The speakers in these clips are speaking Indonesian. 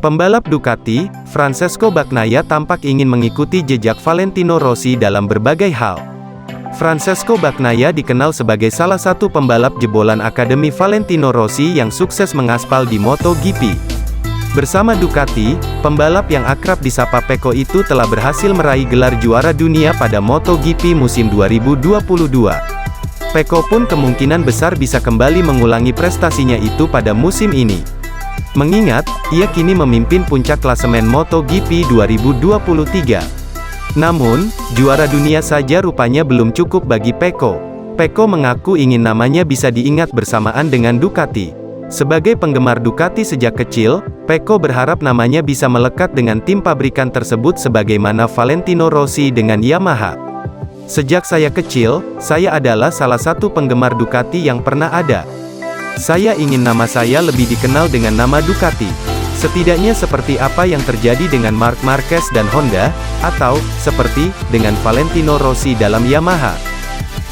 Pembalap Ducati, Francesco Bagnaia tampak ingin mengikuti jejak Valentino Rossi dalam berbagai hal. Francesco Bagnaia dikenal sebagai salah satu pembalap jebolan Akademi Valentino Rossi yang sukses mengaspal di MotoGP. Bersama Ducati, pembalap yang akrab disapa Pecco itu telah berhasil meraih gelar juara dunia pada MotoGP musim 2022. Pecco pun kemungkinan besar bisa kembali mengulangi prestasinya itu pada musim ini. Mengingat, ia kini memimpin puncak klasemen MotoGP 2023. Namun, juara dunia saja rupanya belum cukup bagi Pecco. Pecco mengaku ingin namanya bisa diingat bersamaan dengan Ducati. Sebagai penggemar Ducati sejak kecil, Pecco berharap namanya bisa melekat dengan tim pabrikan tersebut sebagaimana Valentino Rossi dengan Yamaha. Sejak saya kecil, saya adalah salah satu penggemar Ducati yang pernah ada. Saya ingin nama saya lebih dikenal dengan nama Ducati. Setidaknya seperti apa yang terjadi dengan Marc Marquez dan Honda, atau, seperti, dengan Valentino Rossi dalam Yamaha.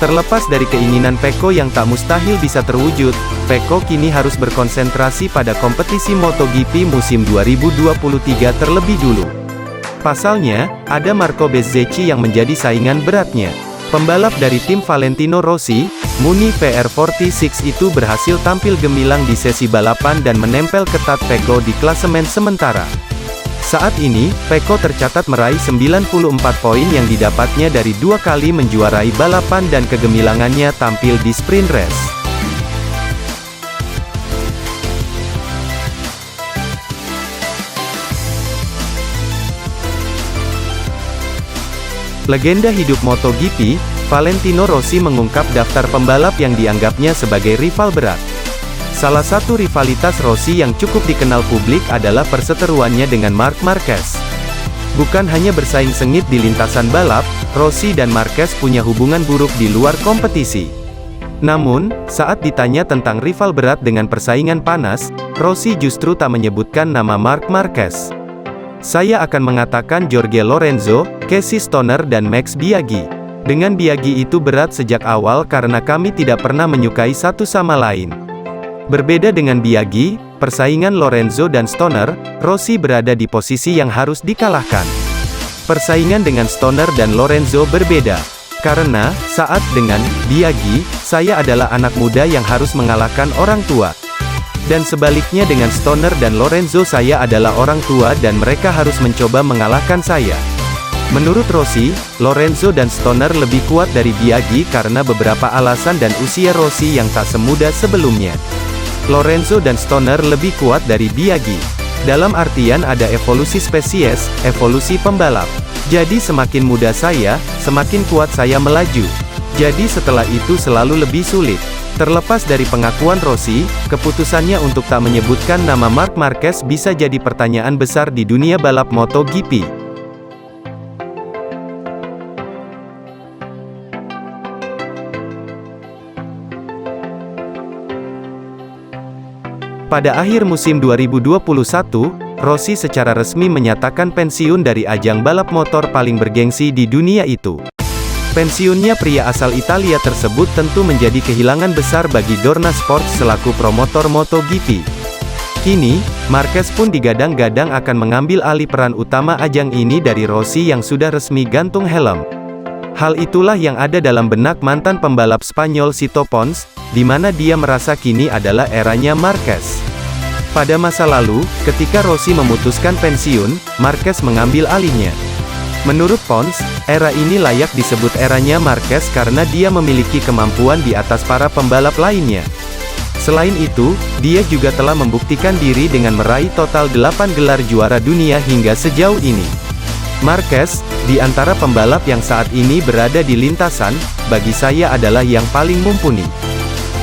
Terlepas dari keinginan Pecco yang tak mustahil bisa terwujud, Pecco kini harus berkonsentrasi pada kompetisi MotoGP musim 2023 terlebih dulu. Pasalnya, ada Marco Bezzecchi yang menjadi saingan beratnya. Pembalap dari tim Valentino Rossi, Muni VR46 itu berhasil tampil gemilang di sesi balapan dan menempel ketat Pecco di klasemen sementara. Saat ini, Pecco tercatat meraih 94 poin yang didapatnya dari 2 kali menjuarai balapan dan kegemilangannya tampil di sprint race. Legenda hidup MotoGP, Valentino Rossi mengungkap daftar pembalap yang dianggapnya sebagai rival berat. Salah satu rivalitas Rossi yang cukup dikenal publik adalah perseteruannya dengan Marc Marquez. Bukan hanya bersaing sengit di lintasan balap, Rossi dan Marquez punya hubungan buruk di luar kompetisi. Namun, saat ditanya tentang rival berat dengan persaingan panas, Rossi justru tak menyebutkan nama Marc Marquez. Saya akan mengatakan Jorge Lorenzo, Casey Stoner dan Max Biaggi. Dengan Biaggi itu berat sejak awal karena kami tidak pernah menyukai satu sama lain. Berbeda dengan Biaggi, persaingan Lorenzo dan Stoner, Rossi berada di posisi yang harus dikalahkan. Persaingan dengan Stoner dan Lorenzo berbeda. Karena, saat dengan Biaggi, saya adalah anak muda yang harus mengalahkan orang tua. Dan sebaliknya dengan Stoner dan Lorenzo saya adalah orang tua dan mereka harus mencoba mengalahkan saya. Menurut Rossi, Lorenzo dan Stoner lebih kuat dari Biaggi karena beberapa alasan dan usia Rossi yang tak semuda sebelumnya. Lorenzo dan Stoner lebih kuat dari Biaggi. Dalam artian ada evolusi spesies, evolusi pembalap. Jadi semakin muda saya, semakin kuat saya melaju. Jadi setelah itu selalu lebih sulit. Terlepas dari pengakuan Rossi, keputusannya untuk tak menyebutkan nama Marc Marquez bisa jadi pertanyaan besar di dunia balap MotoGP. Pada akhir musim 2021, Rossi secara resmi menyatakan pensiun dari ajang balap motor paling bergengsi di dunia itu. Pensiunnya pria asal Italia tersebut tentu menjadi kehilangan besar bagi Dorna Sport selaku promotor MotoGP. Kini, Marquez pun digadang-gadang akan mengambil alih peran utama ajang ini dari Rossi yang sudah resmi gantung helm. Hal itulah yang ada dalam benak mantan pembalap Spanyol Sito Pons, di mana dia merasa kini adalah eranya Marquez. Pada masa lalu, ketika Rossi memutuskan pensiun, Marquez mengambil alihnya. Menurut Pons, era ini layak disebut eranya Marquez karena dia memiliki kemampuan di atas para pembalap lainnya. Selain itu, dia juga telah membuktikan diri dengan meraih total 8 gelar juara dunia hingga sejauh ini. Marquez, di antara pembalap yang saat ini berada di lintasan, bagi saya adalah yang paling mumpuni.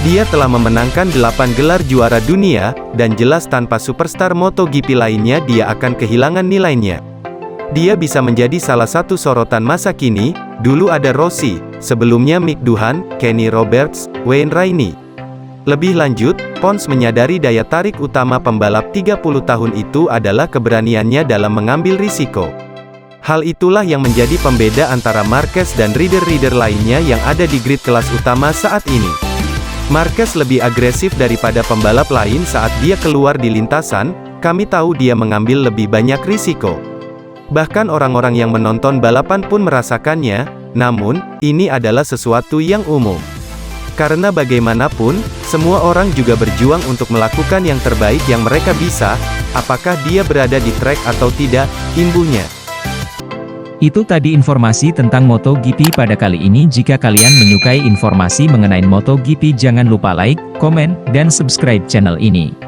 Dia telah memenangkan 8 gelar juara dunia, dan jelas tanpa superstar MotoGP lainnya dia akan kehilangan nilainya. Dia bisa menjadi salah satu sorotan masa kini. Dulu ada Rossi, sebelumnya Mick Doohan, Kenny Roberts, Wayne Rainey. Lebih lanjut, Pons menyadari daya tarik utama pembalap 30 tahun itu adalah keberaniannya dalam mengambil risiko. Hal itulah yang menjadi pembeda antara Marquez dan rider-rider lainnya yang ada di grid kelas utama saat ini. Marquez lebih agresif daripada pembalap lain saat dia keluar di lintasan. Kami tahu dia mengambil lebih banyak risiko. Bahkan orang-orang yang menonton balapan pun merasakannya, namun, ini adalah sesuatu yang umum. Karena bagaimanapun, semua orang juga berjuang untuk melakukan yang terbaik yang mereka bisa, apakah dia berada di trek atau tidak, imbuhnya. Itu tadi informasi tentang MotoGP pada kali ini. Jika kalian menyukai informasi mengenai MotoGP, jangan lupa like, komen, dan subscribe channel ini.